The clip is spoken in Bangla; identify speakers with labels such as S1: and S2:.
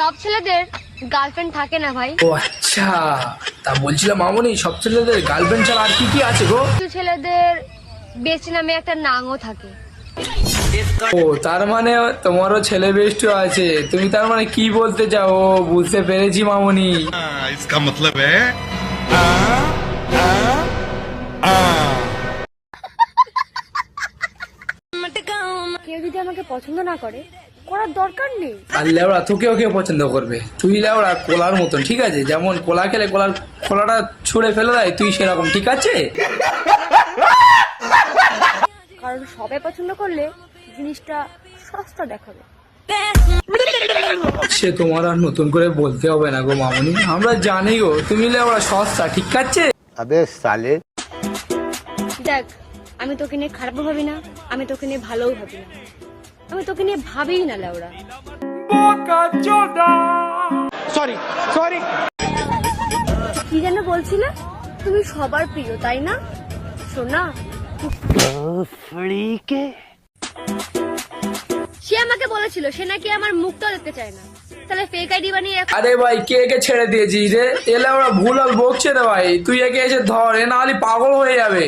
S1: সব ছেলেদের গার্লফ্রেন্ড থাকে না ভাই।
S2: ও আচ্ছা, তা বলছিলাম মামনি সব ছেলেদের গার্লফ্রেন্ড ছাড়া আর কি কি আছে গো?
S1: কিছু ছেলেদের বেস্টি নামে একটা নামও থাকে।
S2: ও তার মানে তোমারও ছেলে বেস্ট আছে, তুমি তার মানে কি বলতে চাও? ও, বুঝতে পেরেছি মামনি।
S3: इसका मतलब है
S1: কেউ যদি আমাকে পছন্দ না করে, করার দরকার নেই।
S2: আর লেওড়া তোকেও কেউ পছন্দ করবে? তুই লেওড়া কোলার মতন, ঠিক আছে? যেমন কোলা খেলে কোলার খোলাটা ছুঁড়ে ফেলে দেয়, তুই সেরকম, ঠিক আছে?
S1: কারণ সবাই পছন্দ করলে জিনিসটা সস্তা দেখাবে।
S2: সে তোমার আর নতুন করে বলতে হবে না গো মামনি, আমরা জানি গো তুমি লেওড়া সস্তা, ঠিক আছে?
S4: अबे साले
S1: দেখ, আমি তোকে নিয়ে খারাপও ভাবি না, আমি তোকে নিয়ে ভালোও ভাবি না, আমি তোকে নিয়ে ভাবিই না লেওড়া। কি যেন বলছিলে? তুমি সবার প্রিয়, তাই না সোনা? সে আমাকে বলেছিল সে নাকি আমার মুখটা দেখতে চায় না, তাহলে ফেক আইডি বানিয়ে
S2: আরে ভাই কে কে ছেড়ে দিয়েছিস রে? এলে ওরা ভুল আর বকছে রে ভাই, তুই একে এসে ধর, এ না হলে পাগল হয়ে যাবে।